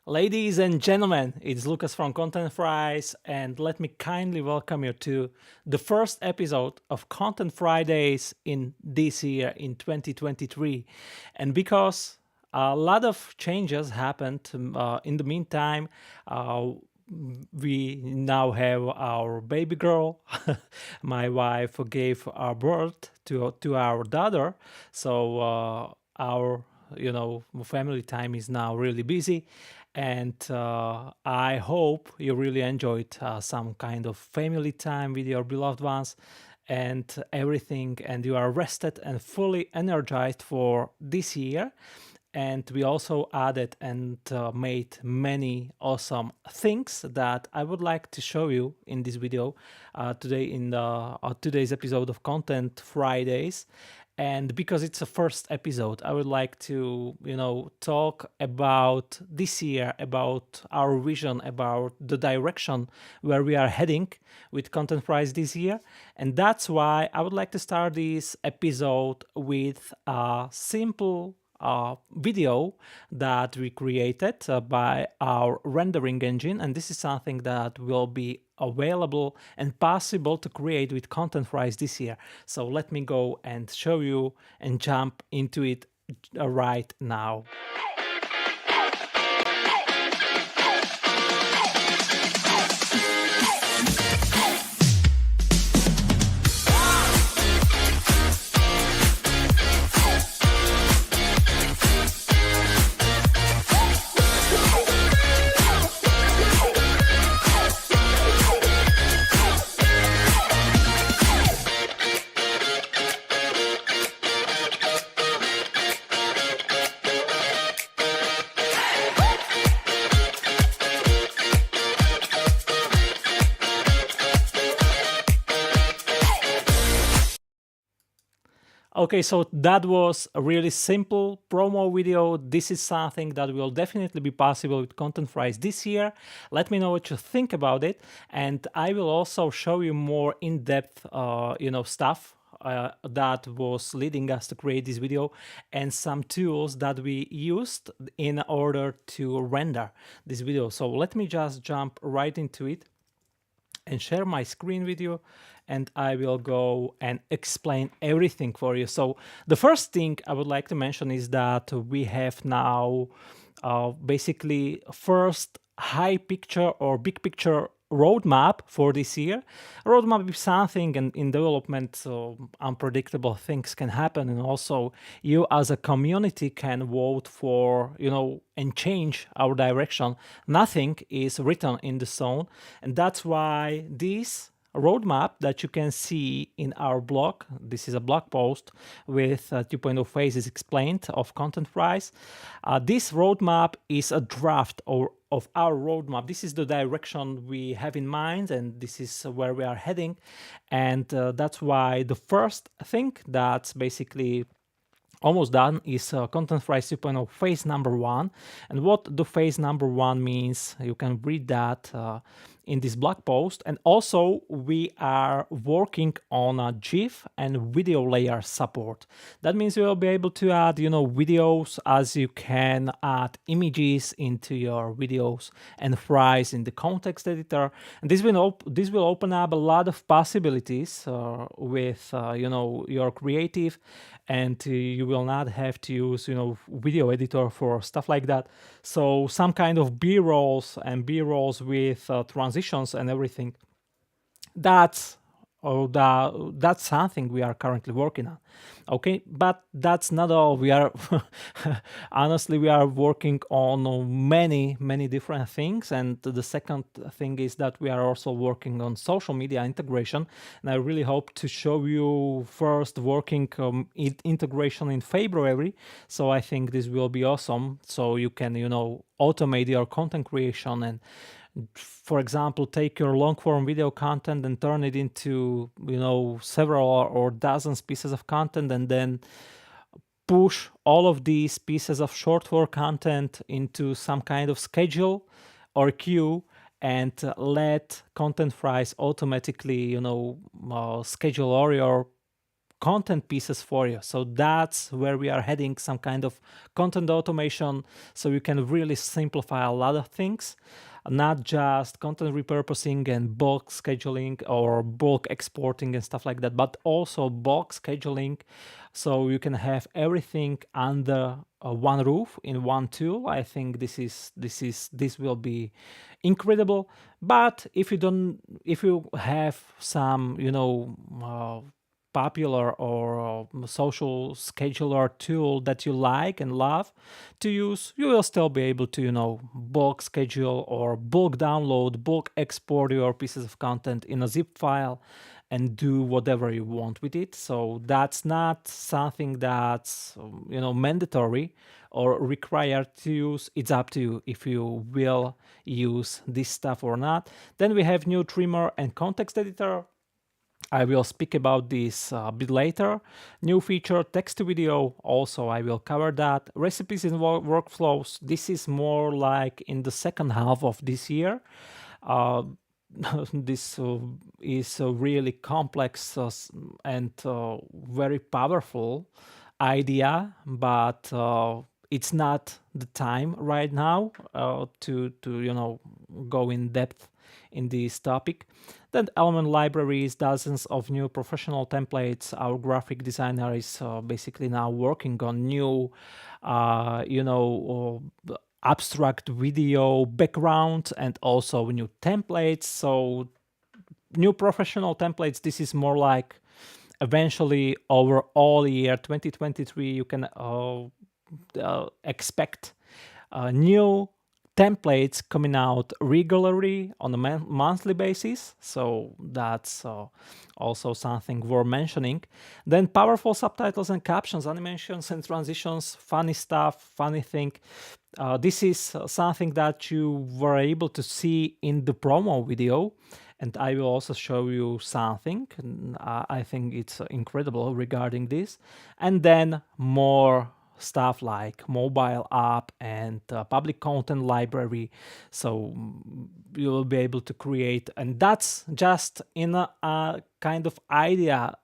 Ladies and gentlemen, it's Lucas from ContentFries, and let me kindly welcome you to the first episode of Content Fridays in this year, in 2023. And because a lot of changes happened in the meantime, we now have our baby girl. My wife gave our birth to our daughter, so our family time is now really busy, and I hope you really enjoyed some kind of family time with your beloved ones and everything, and you are rested and fully energized for this year. And we also added and made many awesome things that I would like to show you in this video today, in today's episode of Content Fridays. And because it's a first episode, I would like to, talk about this year, about our vision, about the direction where we are heading with ContentFries this year. And that's why I would like to start this episode with a simple video that we created by our rendering engine, and this is something that will be available and possible to create with ContentFries this year. So let me go and show you and jump into it right now. Okay, so that was a really simple promo video. This is something that will definitely be possible with ContentFries this year. Let me know what you think about it, and I will also show you more in-depth, stuff that was leading us to create this video, and some tools that we used in order to render this video. So let me just jump right into it and share my screen with you, and I will go and explain everything for you. So the first thing I would like to mention is that we have now basically first high picture or big picture roadmap for this year. Roadmap is something, and in development, so unpredictable things can happen, and also you as a community can vote for, and change our direction. Nothing is written in the stone, and that's why this roadmap that you can see in our blog, this is a blog post with 2.0 phases explained of ContentFries. This roadmap is a draft of our roadmap. This is the direction we have in mind, and this is where we are heading. And that's why the first thing that's basically almost done is ContentFries 2.0 phase number 1. And what the phase number 1 means, you can read that in this blog post. And also we are working on a GIF and video layer support. That means you will be able to add, videos, as you can add images into your videos and fries in the context editor. And this will open up a lot of possibilities with your creative, and you will not have to use video editor for stuff like that. So some kind of b-rolls with transitions and everything, that's something we are currently working on. Okay, but that's not all. We are honestly, we are working on many different things, and the second thing is that we are also working on social media integration, and I really hope to show you first working integration in February. So I think this will be awesome, so you can automate your content creation and, for example, take your long form video content and turn it into several or dozens pieces of content, and then push all of these pieces of short form content into some kind of schedule or queue, and let ContentFries automatically schedule all your content pieces for you. So that's where we are heading, some kind of content automation, so you can really simplify a lot of things, not just content repurposing and bulk scheduling or bulk exporting and stuff like that, but also bulk scheduling, so you can have everything under one roof in one tool. I think this will be incredible. But if you have some, popular or social scheduler tool that you like and love to use, you will still be able to, bulk schedule or bulk download, bulk export your pieces of content in a zip file and do whatever you want with it. So that's not something that's, mandatory or required to use. It's up to you if you will use this stuff or not. Then we have new trimmer and context editor. I will speak about this a bit later. New feature, text to video, also I will cover that. Recipes and workflows, this is more like in the second half of this year. This is a really complex and very powerful idea, but it's not the time right now to go in depth in this topic. Then element libraries, dozens of new professional templates. Our graphic designer is basically now working on new, abstract video background and also new templates. So new professional templates, this is more like eventually over all year 2023, you can expect new templates coming out regularly on a monthly basis. So that's also something worth mentioning. Then powerful subtitles and captions, animations and transitions, funny stuff, funny thing. This is something that you were able to see in the promo video, and I will also show you something. I think it's incredible regarding this. And then more stuff like mobile app and public content library. So you will be able to create, and that's just in a kind of idea,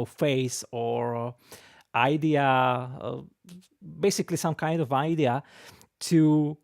phase or idea, basically some kind of idea to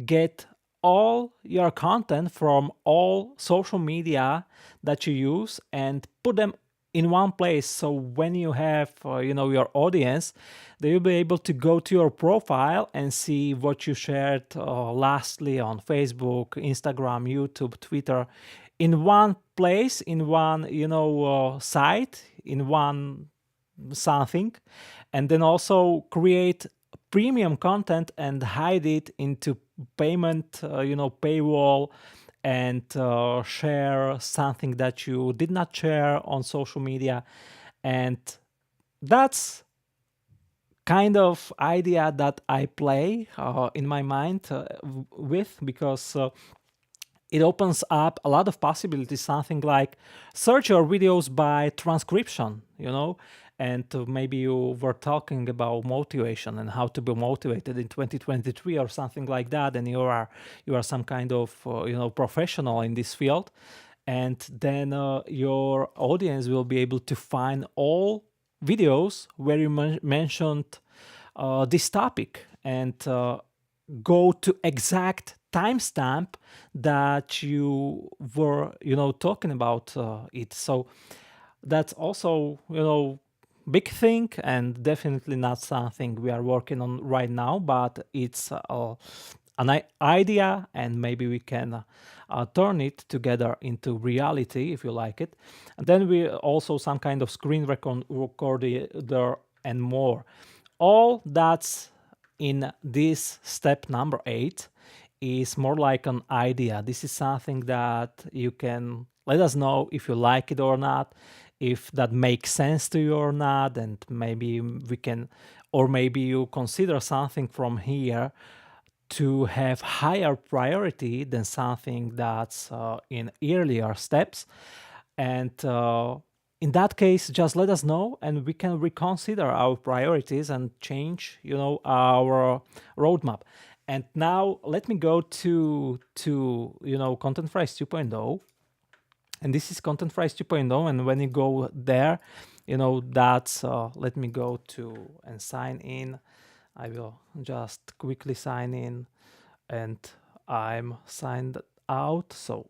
get all your content from all social media that you use and put them in one place. So when you have your audience, they will be able to go to your profile and see what you shared lastly on Facebook, Instagram, YouTube, Twitter, in one place, in one site, in one something, and then also create premium content and hide it into payment, paywall, and share something that you did not share on social media. And that's kind of idea that I play in my mind with, because it opens up a lot of possibilities, something like search your videos by transcription, and maybe you were talking about motivation and how to be motivated in 2023 or something like that, and you are some kind of professional in this field, and then your audience will be able to find all videos where you mentioned this topic and go to exact timestamp that you were talking about it. So that's also big thing, and definitely not something we are working on right now, but it's an idea, and maybe we can turn it together into reality if you like it. And then we also some kind of screen recorder and more. All that's in this step number 8 is more like an idea. This is something that you can let us know if you like it or not, if that makes sense to you or not, and maybe we can, or maybe you consider something from here to have higher priority than something that's in earlier steps. And in that case, just let us know and we can reconsider our priorities and change, our roadmap. And now let me go to ContentFries 2.0. And this is ContentFries 2.0. And when you go there, that's let me go to and sign in. I will just quickly sign in, and I'm signed out. So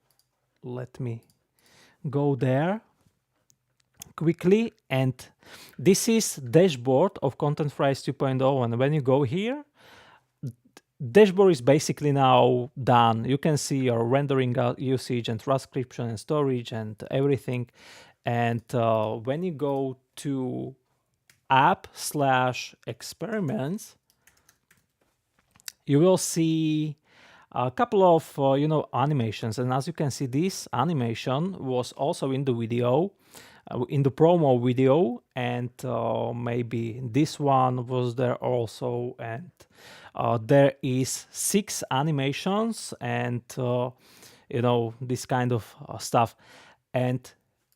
let me go there quickly, and this is dashboard of ContentFries 2.0. And when you go here, dashboard is basically now done. You can see your rendering usage and transcription and storage and everything. And when you go to app/experiments, you will see a couple of animations. And as you can see, this animation was also in the video, in the promo video, and maybe this one was there also. And there is 6 animations and this kind of stuff. And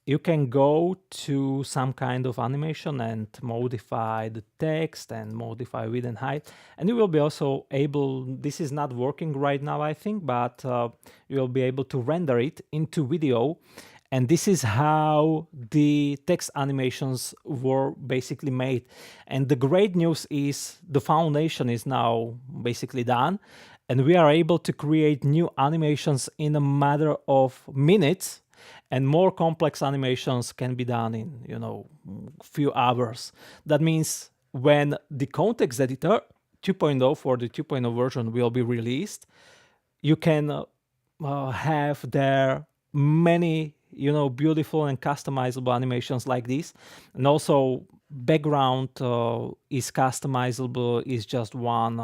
you can go to some kind of animation and modify the text and modify width and height, and you will be also able, this is not working right now I think, but you will be able to render it into video. And this is how the text animations were basically made. And the great news is the foundation is now basically done, and we are able to create new animations in a matter of minutes, and more complex animations can be done in few hours. That means when the context editor 2.0 for the 2.0 version will be released, you can have there many beautiful and customizable animations like this. And also background is customizable, is just one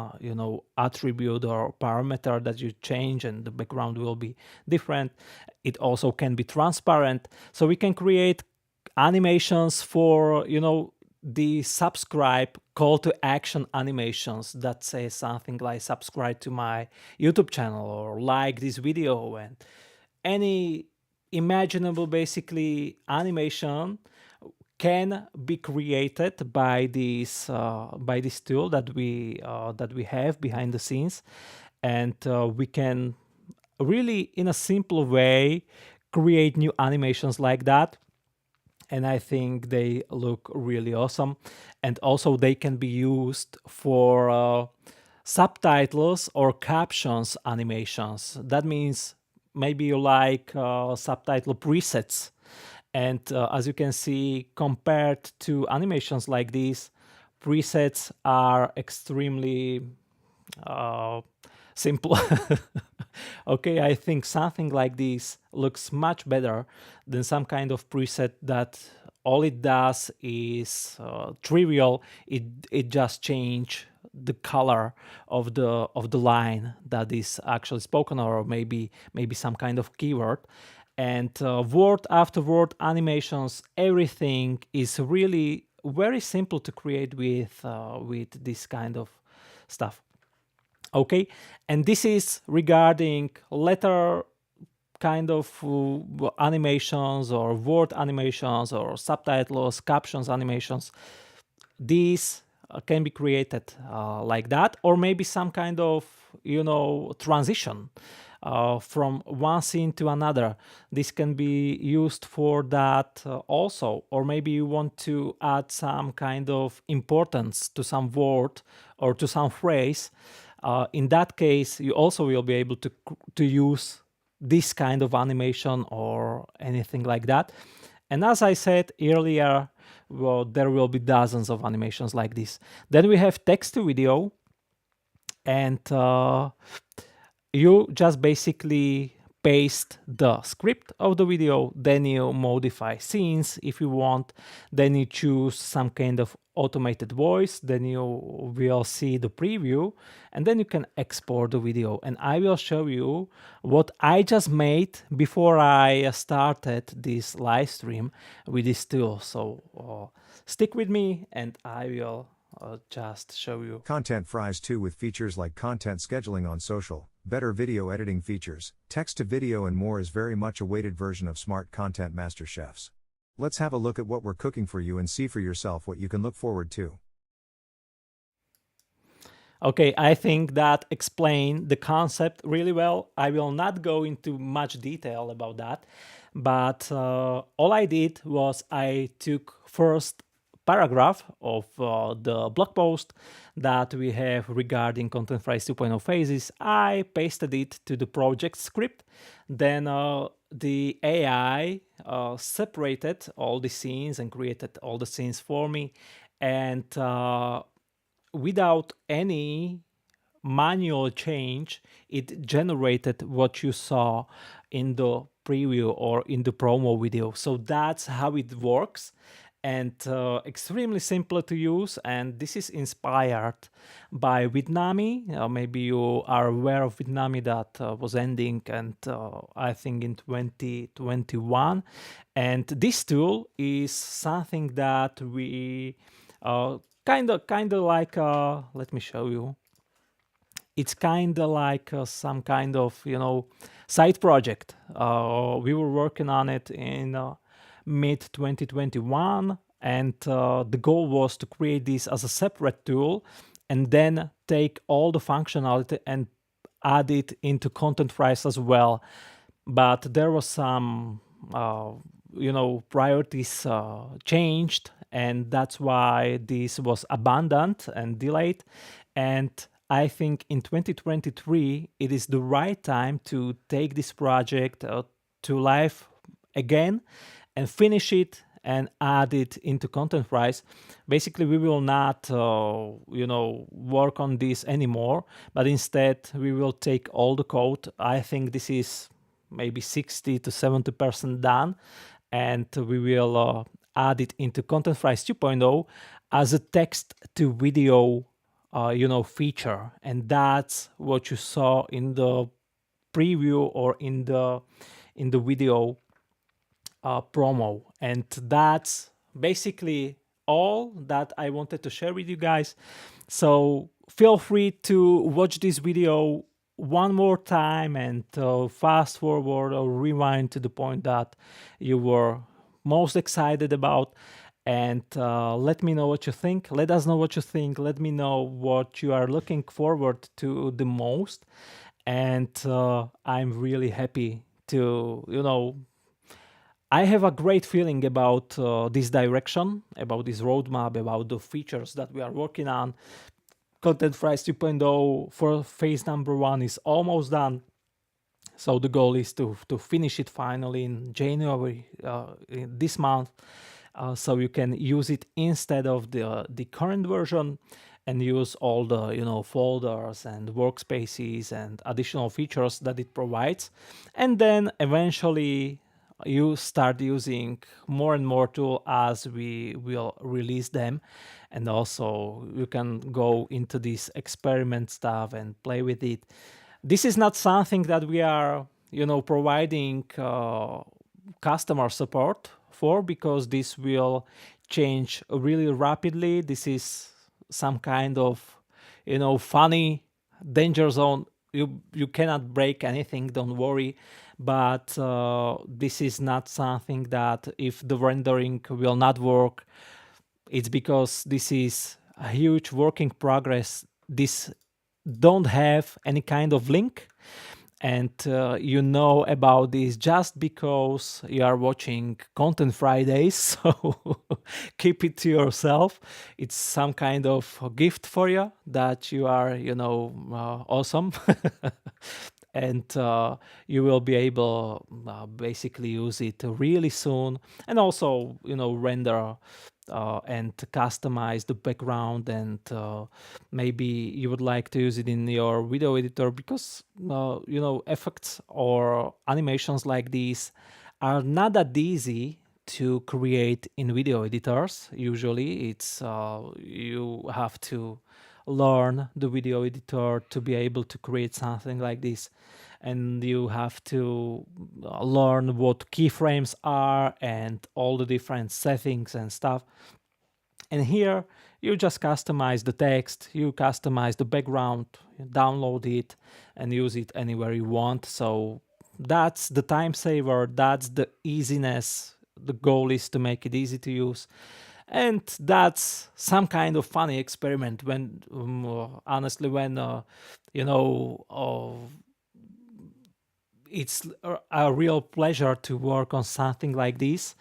attribute or parameter that you change, and the background will be different. It also can be transparent, so we can create animations for the subscribe call to action animations that say something like subscribe to my YouTube channel or like this video, and any imaginable basically animation can be created by this tool that we have behind the scenes. And we can really in a simple way create new animations like that, and I think they look really awesome. And also they can be used for subtitles or captions animations. That means maybe you like subtitle presets, and as you can see, compared to animations like these, presets are extremely simple. Okay, I think something like this looks much better than some kind of preset that all it does is trivial. It just change the color of the line that is actually spoken, or maybe some kind of keyword. And word after word animations, everything is really very simple to create with this kind of stuff. Okay, and this is regarding letter kind of animations or word animations or subtitles, captions animations. These can be created like that, or maybe some kind of transition from one scene to another. This can be used for that also. Or maybe you want to add some kind of importance to some word or to some phrase. In that case, you also will be able to use this kind of animation or anything like that. And as I said earlier, well, there will be dozens of animations like this. Then we have text to video, and you just basically paste the script of the video, then you modify scenes if you want, then you choose some kind of automated voice, then you will see the preview, and then you can export the video. And I will show you what I just made before I started this live stream with this tool. So stick with me and I will just show you. ContentFries 2 with features like content scheduling on social, better video editing features, text to video and more is very much awaited version of Smart Content Master Chefs. Let's have a look at what we're cooking for you and see for yourself what you can look forward to. Okay, I think that explained the concept really well. I will not go into much detail about that, but all I did was I took first paragraph of the blog post that we have regarding ContentFries 2.0 phases. I pasted it to the project script. Then the AI separated all the scenes and created all the scenes for me. And without any manual change, it generated what you saw in the preview or in the promo video. So that's how it works, and extremely simple to use. And this is inspired by Vidnami. Maybe you are aware of Vidnami, that was ending, and I think in 2021. And this tool is something that we kind of like. Let me show you. It's kind of like some kind of side project. We were working on it in mid 2021, and the goal was to create this as a separate tool and then take all the functionality and add it into ContentFries as well. But there was some priorities changed, and that's why this was abandoned and delayed. And I think in 2023 it is the right time to take this project to life again and finish it and add it into ContentFries. Basically, we will not work on this anymore, but instead we will take all the code. I think this is maybe 60 to 70% done, and we will add it into ContentFries 2.0 as a text to video feature. And that's what you saw in the preview or in the video promo. And that's basically all that I wanted to share with you guys. So feel free to watch this video one more time and fast forward or rewind to the point that you were most excited about, and let me know what you think. Let us know what you think. Let me know what you are looking forward to the most. And I'm really happy to I have a great feeling about this direction, about this roadmap, about the features that we are working on. ContentFries 2.0 for phase number 1 is almost done. So the goal is to finish it finally in January in this month, so you can use it instead of the current version, and use all the folders and workspaces and additional features that it provides. And then eventually you start using more and more tool as we will release them, and also you can go into this experiment stuff and play with it. This is not something that we are providing customer support for, because this will change really rapidly. This is some kind of funny danger zone. You cannot break anything, don't worry. But this is not something that if the rendering will not work, it's because this is a huge work in progress. This don't have any kind of link, and about this just because you are watching Content Fridays. So keep it to yourself. It's some kind of gift for you that you are awesome. And you will be able basically use it really soon, and also render and customize the background, and maybe you would like to use it in your video editor, because effects or animations like these are not that easy to create in video editors. Usually it's you have to learn the video editor to be able to create something like this, and you have to learn what keyframes are and all the different settings and stuff. And here you just customize the text, you customize the background, you download it and use it anywhere you want. So that's the time saver, that's the easiness. The goal is to make it easy to use. And that's some kind of funny experiment when, honestly, when, it's a real pleasure to work on something like this.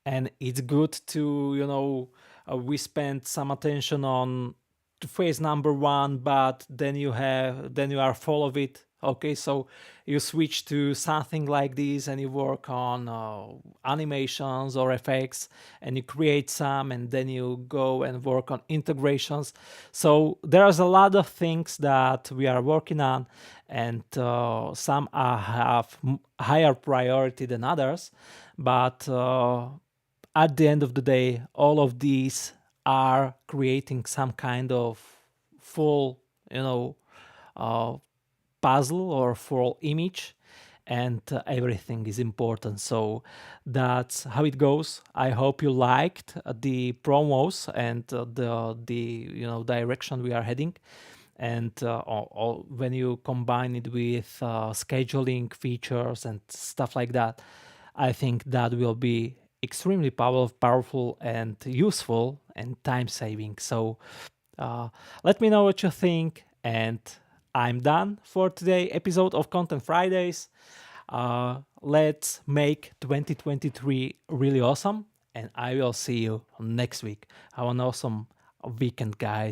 and it's good to, we spend some attention on to phase number one, but then you are full of it. Okay, so you switch to something like this and you work on animations or effects, and you create some, and then you go and work on integrations. So there's a lot of things that we are working on, and some have higher priority than others, but at the end of the day, all of these are creating some kind of full, uh, puzzle or full image, and everything is important. So that's how it goes. I hope you liked the promos and the direction we are heading. And when you combine it with scheduling features and stuff like that, I think that will be extremely powerful and useful and time saving. So uh, let me know what you think. And I'm done for today episode of Content Fridays. Let's make 2023 really awesome. And I will see you next week. Have an awesome weekend, guys.